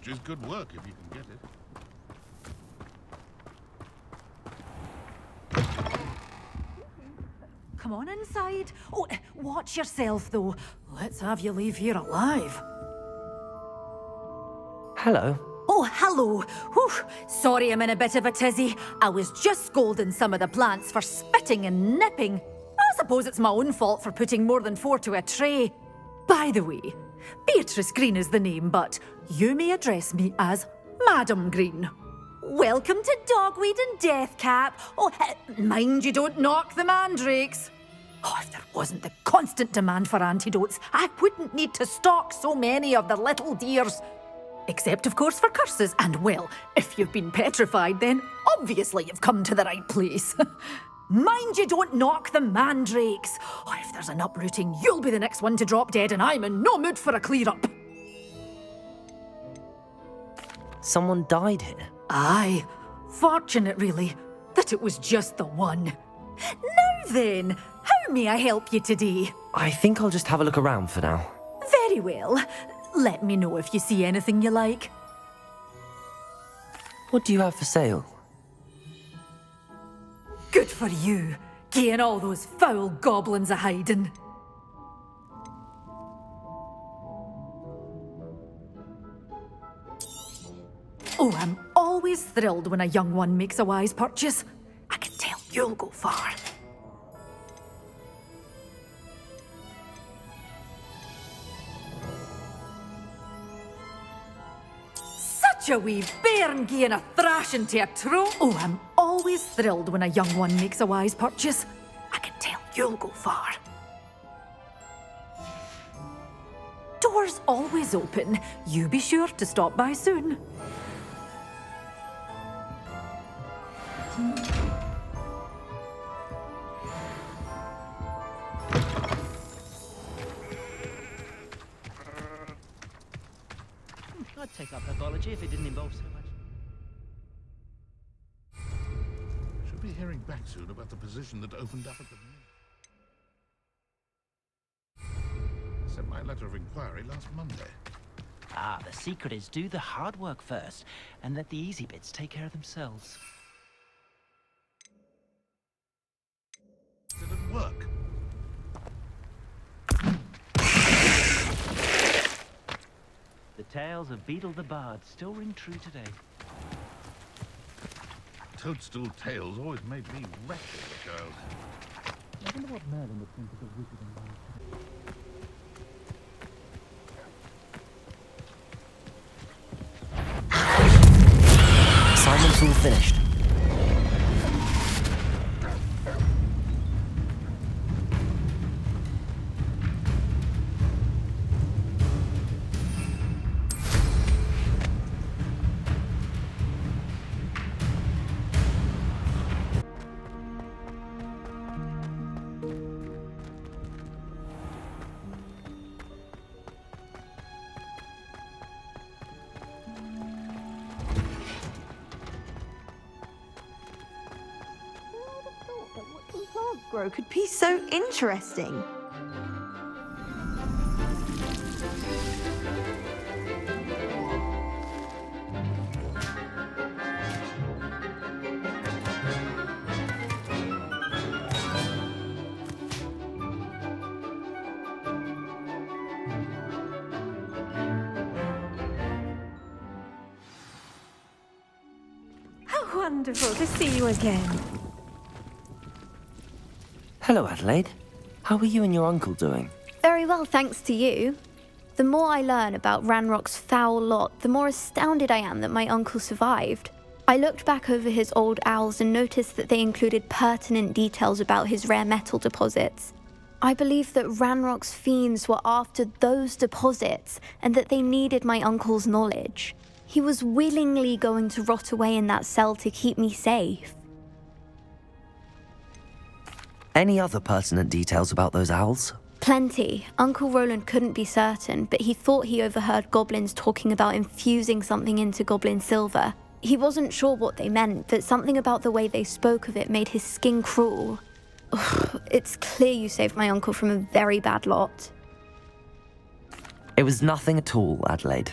which is good work if you can get it. Come on inside. Oh, watch yourself, though. Let's have you leave here alive. Hello. Oh, hello. Whew. Sorry I'm in a bit of a tizzy. I was just scolding some of the plants for spitting and nipping. I suppose it's my own fault for putting more than 4 to a tray. By the way, Beatrice Green is the name, but you may address me as Madam Green. Welcome to Dogweed and Deathcap. Oh, mind you don't knock the mandrakes. Oh, if there wasn't the constant demand for antidotes, I wouldn't need to stock so many of the little dears. Except, of course, for curses. And, well, if you've been petrified, then obviously you've come to the right place. Mind you don't knock the mandrakes. Oh, if there's an uprooting, you'll be the next one to drop dead, and I'm in no mood for a clear-up. Someone died here. Aye. Fortunate, really, that it was just the one. Now then, how may I help you today? I think I'll just have a look around for now. Very well. Let me know if you see anything you like. What do you have for sale? Good for you, getting all those foul goblins a-hiding. Oh, I'm always thrilled when a young one makes a wise purchase. I can tell you'll go far. Such a wee bairn gieing a thrashing to a troll. Oh, I'm always thrilled when a young one makes a wise purchase. I can tell you'll go far. Doors always open. You be sure to stop by soon. I'd take up herbology if it didn't involve so much. Should be hearing back soon about the position that opened up at the I sent my letter of inquiry last Monday. Ah, the secret is do the hard work first, and let the easy bits take care of themselves. Didn't work. The tales of Beetle the Bard still ring true today. Toadstool tales always made me wretched as a child. I wonder what Merlin would think of the wizard and bard. Assignment's all finished. Grow could be so interesting. How wonderful to see you again. Hello, Adelaide. How are you and your uncle doing? Very well, thanks to you. The more I learn about Ranrock's foul lot, the more astounded I am that my uncle survived. I looked back over his old owls and noticed that they included pertinent details about his rare metal deposits. I believe that Ranrock's fiends were after those deposits and that they needed my uncle's knowledge. He was willingly going to rot away in that cell to keep me safe. Any other pertinent details about those owls? Plenty. Uncle Roland couldn't be certain, but he thought he overheard goblins talking about infusing something into goblin silver. He wasn't sure what they meant, but something about the way they spoke of it made his skin crawl. Ugh, it's clear you saved my uncle from a very bad lot. It was nothing at all, Adelaide.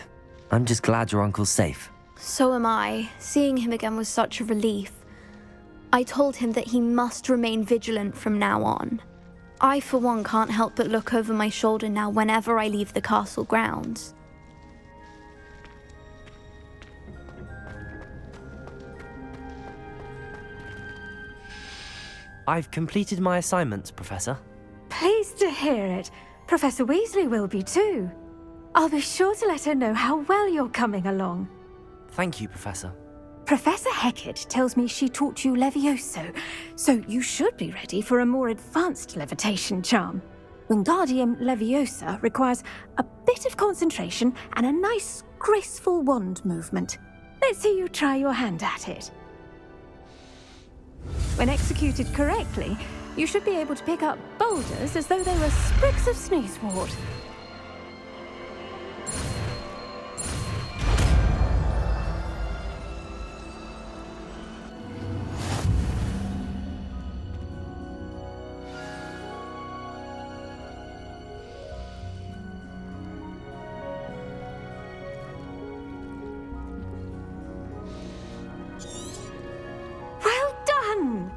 I'm just glad your uncle's safe. So am I. Seeing him again was such a relief. I told him that he must remain vigilant from now on. I, for one, can't help but look over my shoulder now whenever I leave the castle grounds. I've completed my assignments, Professor. Pleased to hear it. Professor Weasley will be too. I'll be sure to let her know how well you're coming along. Thank you, Professor. Professor Hecat tells me she taught you Levioso, so you should be ready for a more advanced levitation charm. Wingardium Leviosa requires a bit of concentration and a nice, graceful wand movement. Let's see you try your hand at it. When executed correctly, you should be able to pick up boulders as though they were sprigs of sneezewort. Well done!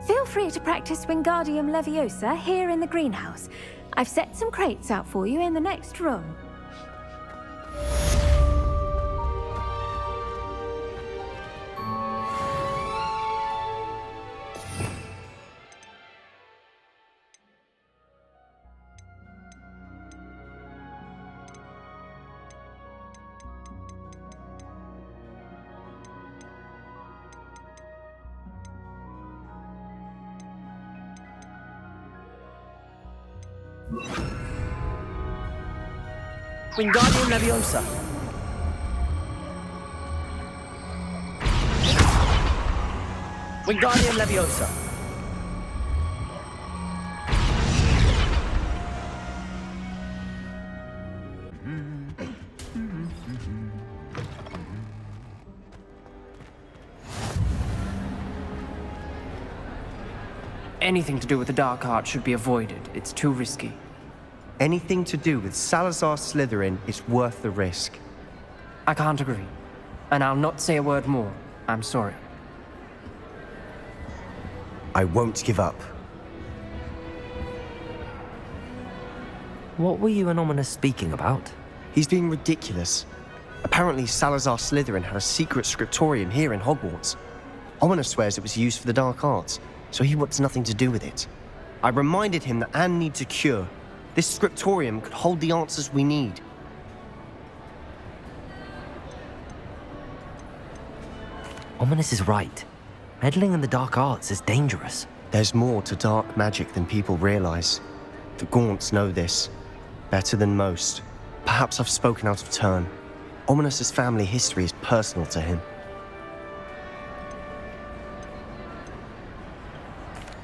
Feel free to practice Wingardium Leviosa here in the greenhouse. I've set some crates out for you in the next room. Wingardium Leviosa. Wingardium Leviosa. Anything to do with the dark art should be avoided. It's too risky. Anything to do with Salazar Slytherin is worth the risk. I can't agree. And I'll not say a word more. I'm sorry. I won't give up. What were you and Ominous speaking about? He's being ridiculous. Apparently Salazar Slytherin had a secret scriptorium here in Hogwarts. Ominous swears it was used for the dark arts, so he wants nothing to do with it. I reminded him that Anne needs a cure. This scriptorium could hold the answers we need. Ominous is right. Meddling in the dark arts is dangerous. There's more to dark magic than people realize. The Gaunts know this. Better than most. Perhaps I've spoken out of turn. Ominous's family history is personal to him.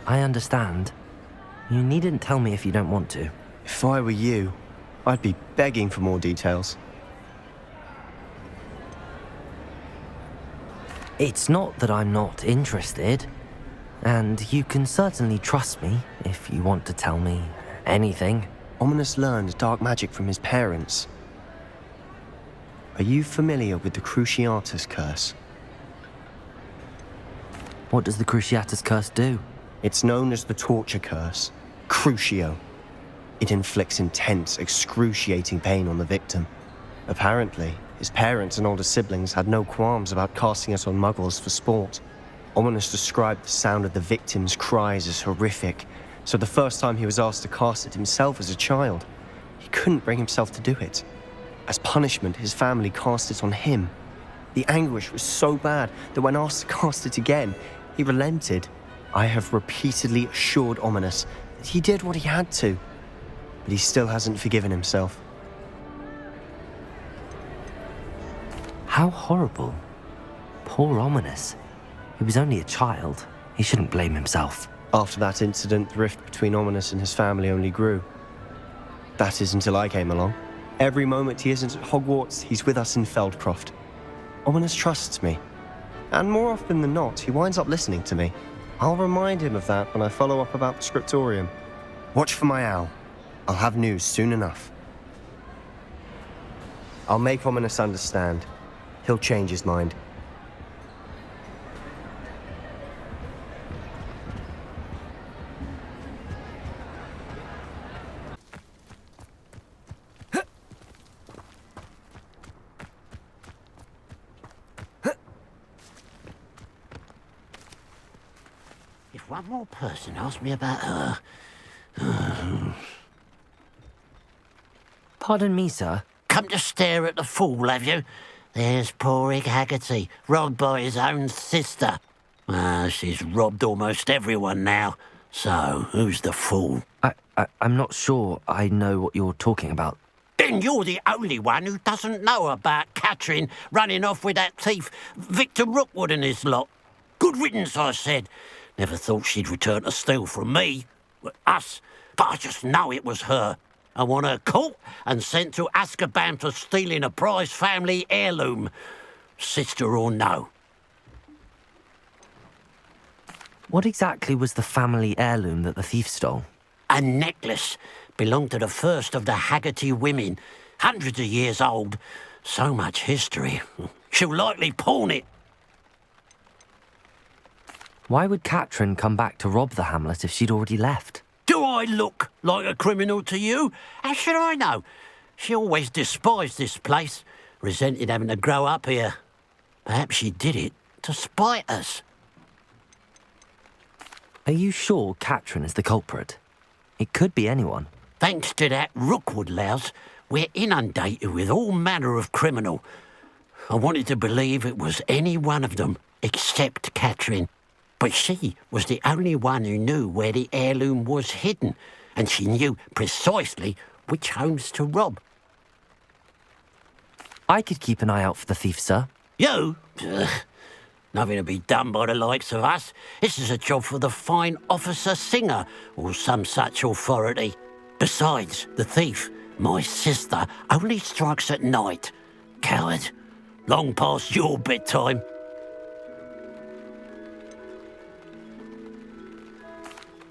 I understand. You needn't tell me if you don't want to. If I were you, I'd be begging for more details. It's not that I'm not interested. And you can certainly trust me if you want to tell me anything. Ominous learned dark magic from his parents. Are you familiar with the Cruciatus Curse? What does the Cruciatus Curse do? It's known as the Torture Curse, Crucio. It inflicts intense, excruciating pain on the victim. Apparently, his parents and older siblings had no qualms about casting it on muggles for sport. Ominous described the sound of the victim's cries as horrific, so the first time he was asked to cast it himself as a child, he couldn't bring himself to do it. As punishment, his family cast it on him. The anguish was so bad that when asked to cast it again, he relented. I have repeatedly assured Ominous that he did what he had to, but he still hasn't forgiven himself. How horrible. Poor Ominous. He was only a child. He shouldn't blame himself. After that incident, the rift between Ominous and his family only grew. That is until I came along. Every moment he isn't at Hogwarts, he's with us in Feldcroft. Ominous trusts me. And more often than not, he winds up listening to me. I'll remind him of that when I follow up about the scriptorium. Watch for my owl. I'll have news soon enough. I'll make Ominous understand. He'll change his mind. If one more person asks me about her... Pardon me, sir. Come to stare at the fool, have you? There's poor Ig Haggerty, robbed by his own sister. She's robbed almost everyone now. So, who's the fool? I'm not sure I know what you're talking about. Then you're the only one who doesn't know about Catherine running off with that thief, Victor Rookwood and his lot. Good riddance, I said. Never thought she'd return to steal from me, us, but I just know it was her. I want her caught and sent to Azkaban for stealing a prize family heirloom, sister or no. What exactly was the family heirloom that the thief stole? A necklace belonged to the first of the Haggerty women, hundreds of years old. So much history. She'll likely pawn it. Why would Catherine come back to rob the hamlet if she'd already left? Do I look like a criminal to you? How should I know? She always despised this place, resented having to grow up here. Perhaps she did it to spite us. Are you sure Catherine is the culprit? It could be anyone. Thanks to that Rookwood louse, we're inundated with all manner of criminal. I wanted to believe it was any one of them, except Catherine. But she was the only one who knew where the heirloom was hidden, and she knew precisely which homes to rob. I could keep an eye out for the thief, sir. You? Ugh. Nothing to be done by the likes of us. This is a job for the fine officer Singer, or some such authority. Besides, the thief, my sister, only strikes at night. Coward. Long past your bedtime.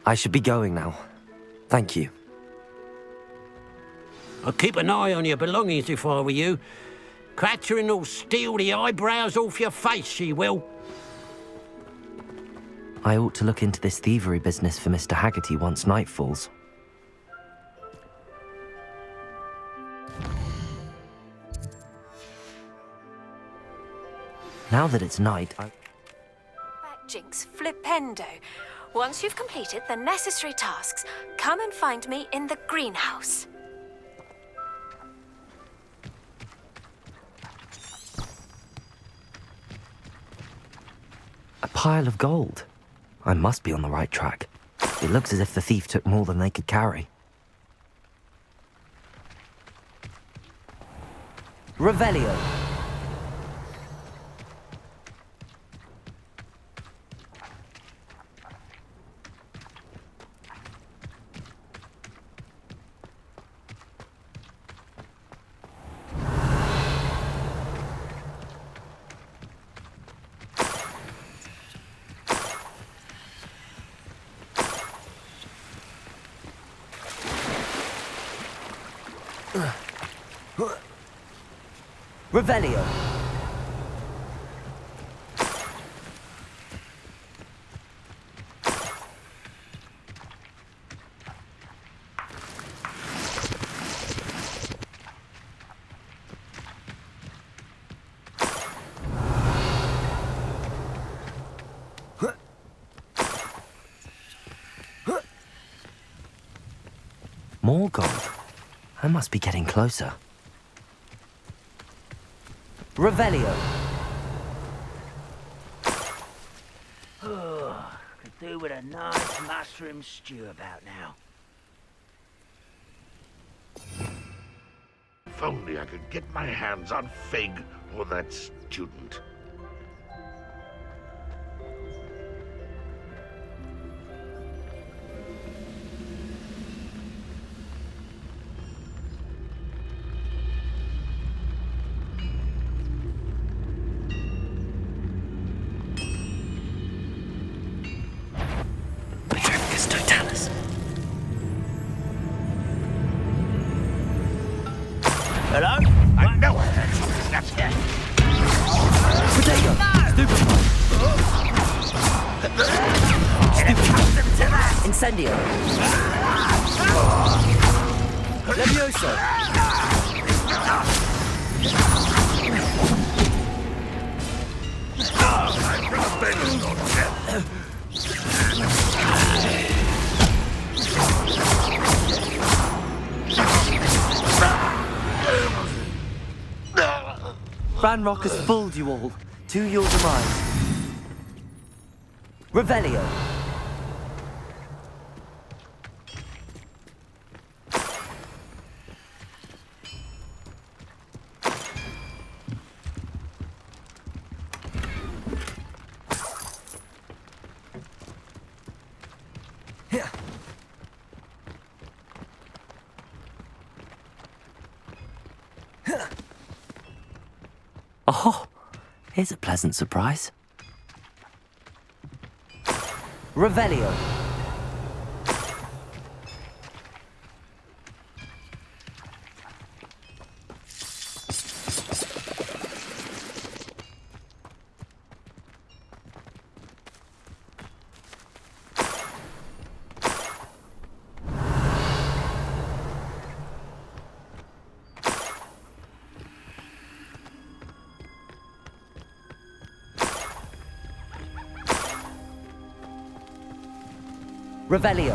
I should be going now. Thank you. I'd keep an eye on your belongings if I were you. Catherine will steal the eyebrows off your face, she will. I ought to look into this thievery business for Mr. Haggerty once night falls. Now that it's night, Jinx Flipendo. Once you've completed the necessary tasks, come and find me in the greenhouse. A pile of gold. I must be on the right track. It looks as if the thief took more than they could carry. Revelio. Revelio. More gold. I must be getting closer. Revelio. Could do with a nice mushroom stew about now. If only I could get my hands on Fig or that student. Hello? I know it! Incendio. Levioso. Ranrock has fooled you all. To your demise. Revelio. Oh, here's a pleasant surprise. Revelio. Revelio.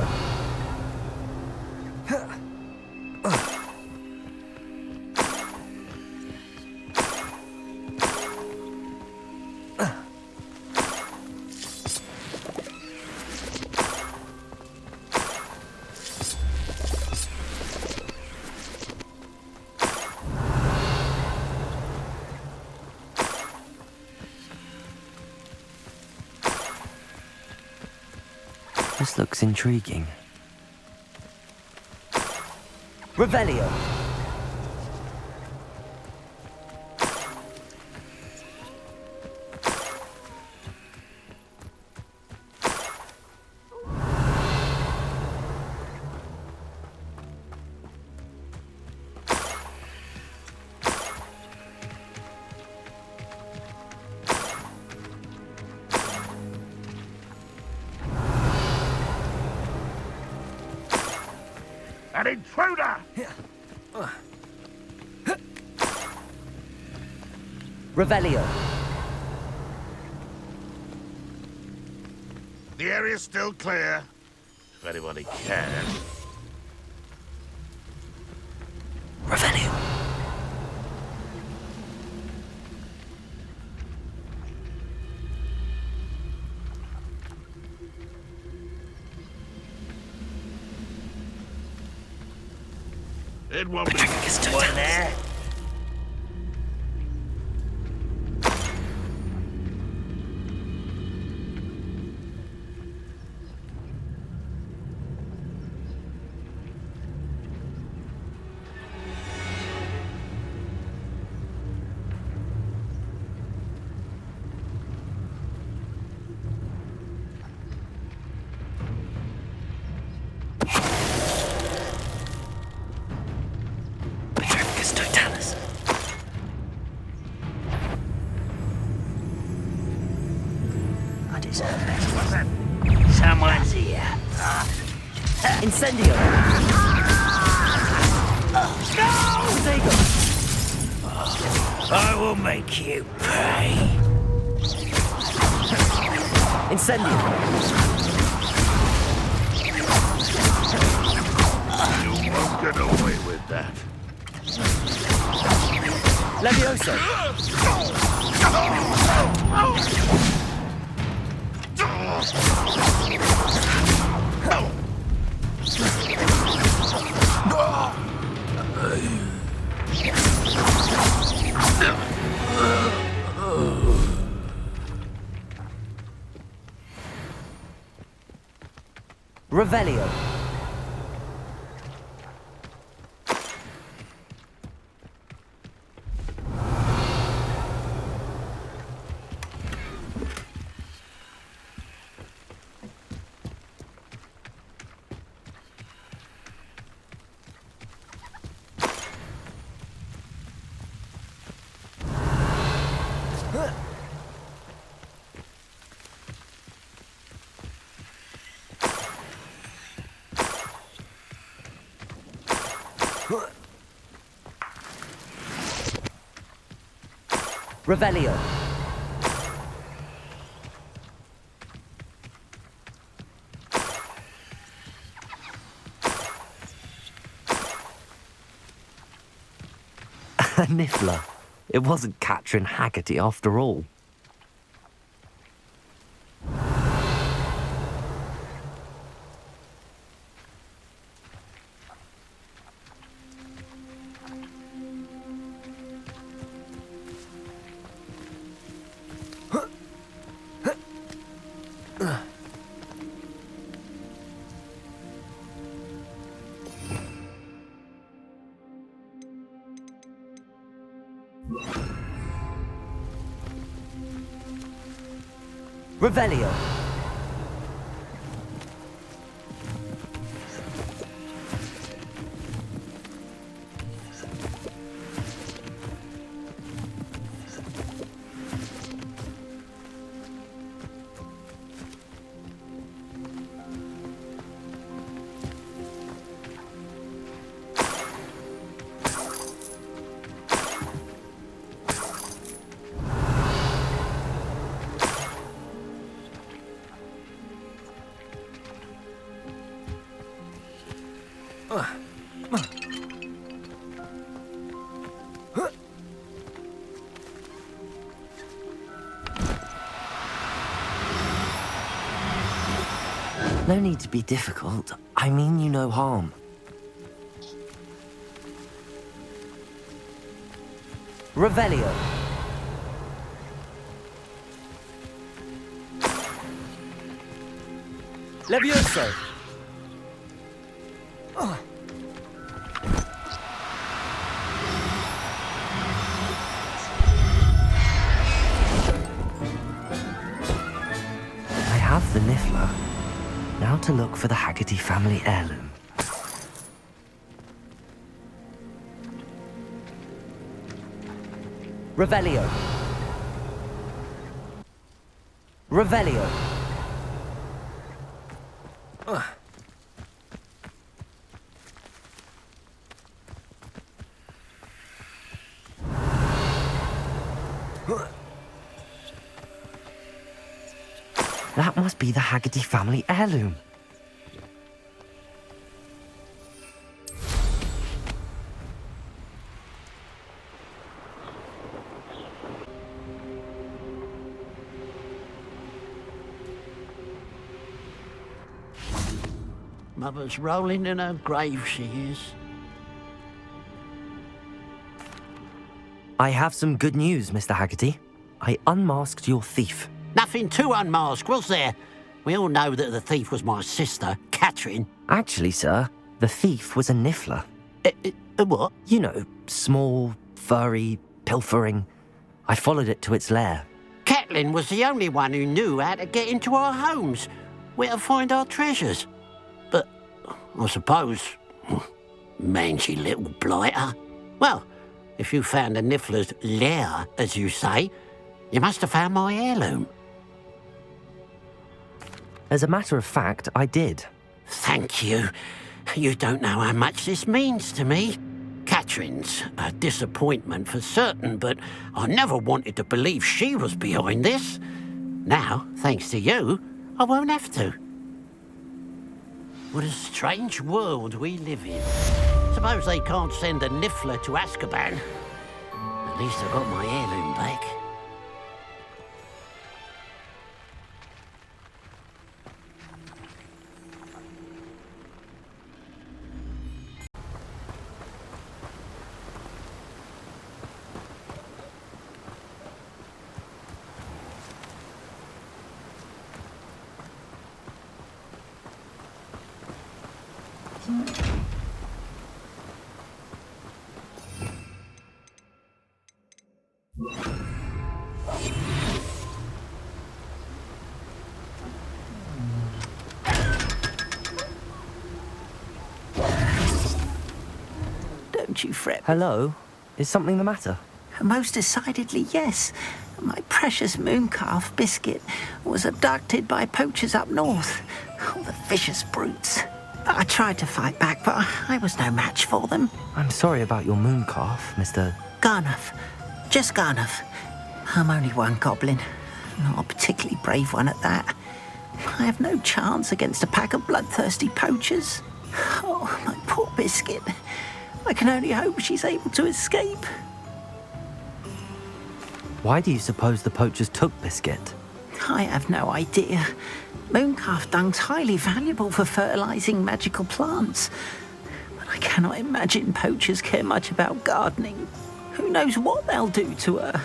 This looks intriguing. Revelio. An intruder! Revelio. The area's still clear. If anybody cares. Revelio. It won't be one there. Someone's here. Incendio. I will make you pay. Incendio. You won't get away with that. Levioso. Revelio. Revelio. A niffler. It wasn't Catrin Haggerty after all. Revelio. No need to be difficult. I mean you no harm. Revelio. Levioso. I have the niffler. Now to look for the Haggerty family heirloom. Revelio. Revelio. That must be the Haggerty family heirloom. Mother's rolling in her grave, she is. I have some good news, Mr. Haggerty. I unmasked your thief. Nothing to unmask, was there? We all know that the thief was my sister, Catrin. Actually, sir, the thief was a niffler. A what? You know, small, furry, pilfering. I followed it to its lair. Catelyn was the only one who knew how to get into our homes, where to find our treasures. But I suppose, mangy little blighter. Well, if you found the niffler's lair, as you say, you must have found my heirloom. As a matter of fact, I did. Thank you. You don't know how much this means to me. Catrin's a disappointment for certain, but I never wanted to believe she was behind this. Now, thanks to you, I won't have to. What a strange world we live in. Suppose they can't send a niffler to Azkaban. At least I got my heirloom back. Don't you fret. Hello? Is something the matter? Most decidedly, yes. My precious moon calf, Biscuit, was abducted by poachers up north. Oh, the vicious brutes. I tried to fight back, but I was no match for them. I'm sorry about your moon calf, Mr. Garnuff. Just Garnuff. I'm only one goblin, not a particularly brave one at that. I have no chance against a pack of bloodthirsty poachers. Oh, my poor Biscuit. I can only hope she's able to escape. Why do you suppose the poachers took Biscuit? I have no idea. Mooncalf dung's highly valuable for fertilizing magical plants. But I cannot imagine poachers care much about gardening. Who knows what they'll do to her?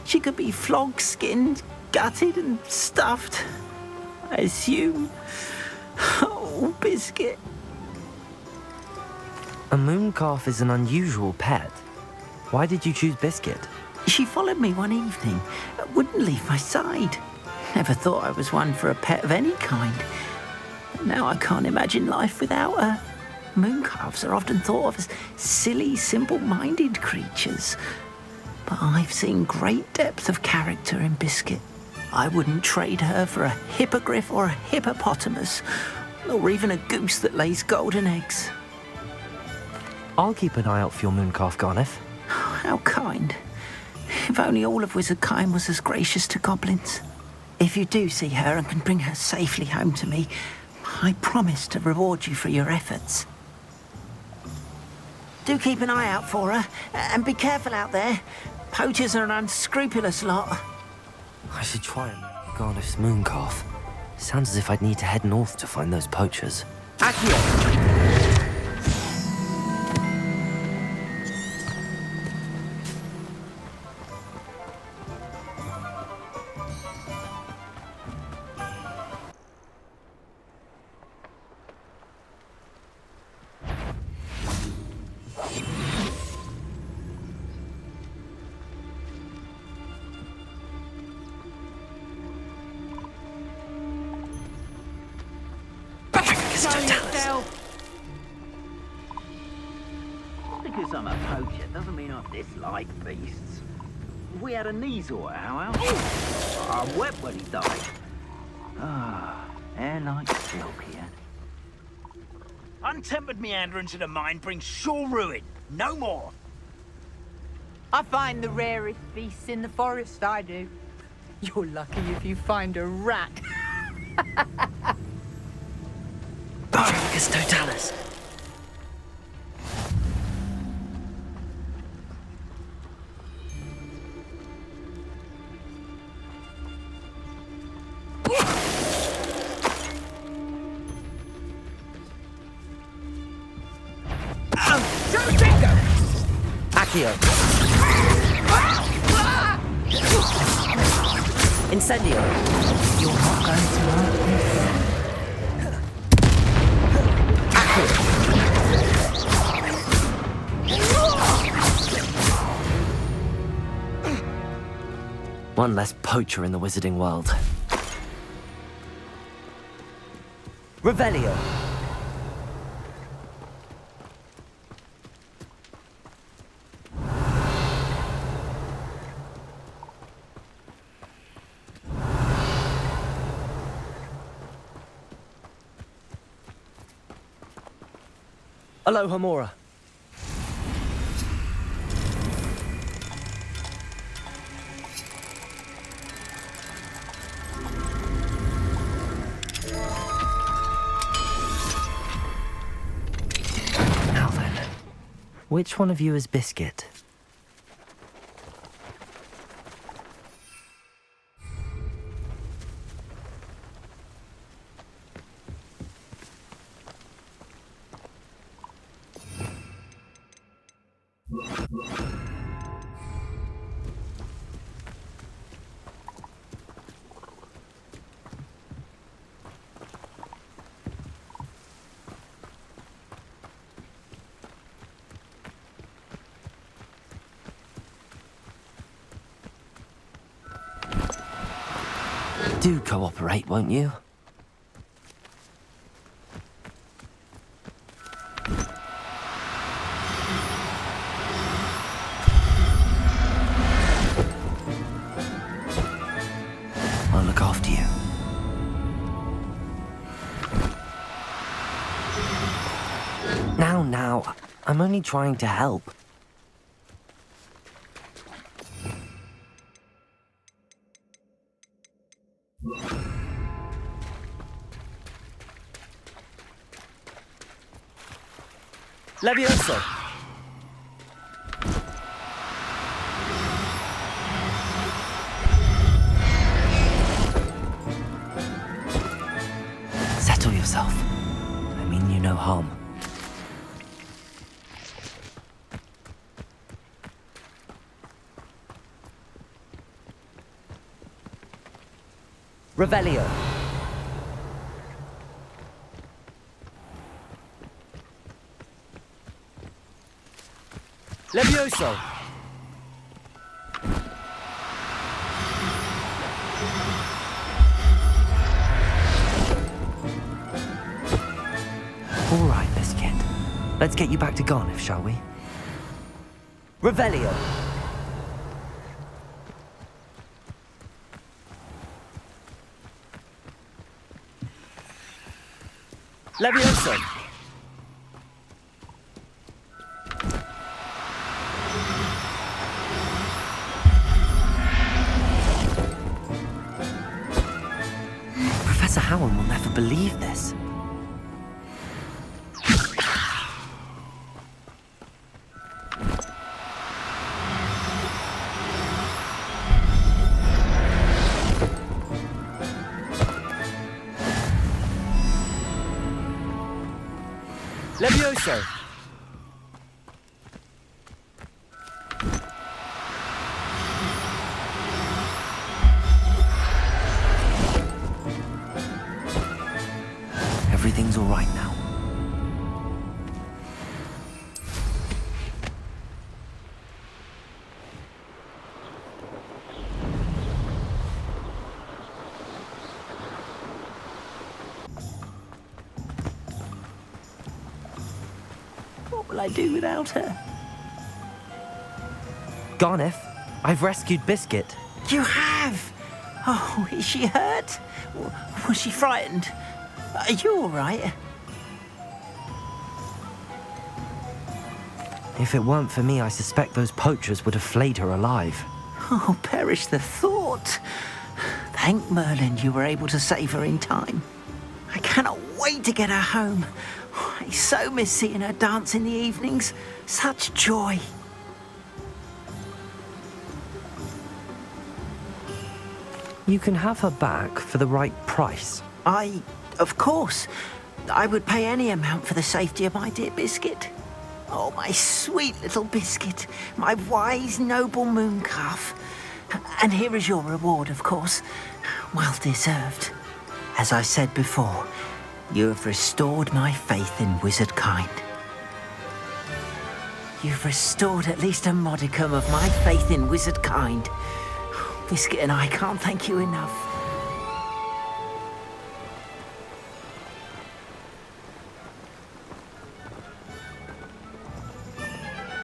She could be flogged, skinned, gutted and stuffed. I assume. Oh, Biscuit. A mooncalf is an unusual pet. Why did you choose Biscuit? She followed me one evening, wouldn't leave my side. Never thought I was one for a pet of any kind. But now I can't imagine life without her. Mooncalves are often thought of as silly, simple-minded creatures. But I've seen great depth of character in Biscuit. I wouldn't trade her for a hippogriff or a hippopotamus, or even a goose that lays golden eggs. I'll keep an eye out for your mooncalf, Garneth. How kind. If only all of Wizardkind was as gracious to goblins. If you do see her and can bring her safely home to me, I promise to reward you for your efforts. Do keep an eye out for her, and be careful out there. Poachers are an unscrupulous lot. I should try and Garneth's mooncalf. Sounds as if I'd need to head north to find those poachers. Accio! Because I'm a poacher doesn't mean I dislike beasts. If we had a Kneazor at our house, I wept when he died. Hair like silk he had. Untempered meanderance in a mine brings sure ruin. No more. I find the rarest beasts in the forest, I do. You're lucky if you find a rat. Barricus totalis. Accio. Incendio. You're not going to like this. One less poacher in the wizarding world. Revelio. Aloha Mora. Now then, which one of you is Biscuit? Do cooperate, won't you? I'll look after you. Now, I'm only trying to help. Levioso! Settle yourself. I mean you no harm. Revelio. Levioso. All right, Biscuit. Let's get you back to Garniff, shall we? Revelio. Levioso! Professor Howell will never believe this. Levioso! Everything's all right now. What will I do without her? Garniff, I've rescued Biscuit. You have? Oh, is she hurt? Was she frightened? Are you all right? If it weren't for me, I suspect those poachers would have flayed her alive. Oh, perish the thought. Thank Merlin you were able to save her in time. I cannot wait to get her home. I so miss seeing her dance in the evenings. Such joy. You can have her back for the right price. Of course, I would pay any amount for the safety of my dear Biscuit. Oh, my sweet little Biscuit, my wise, noble moon calf. And here is your reward, of course. Well deserved. As I said before, you have restored my faith in wizard kind. You've restored at least a modicum of my faith in wizard kind. Biscuit and I can't thank you enough.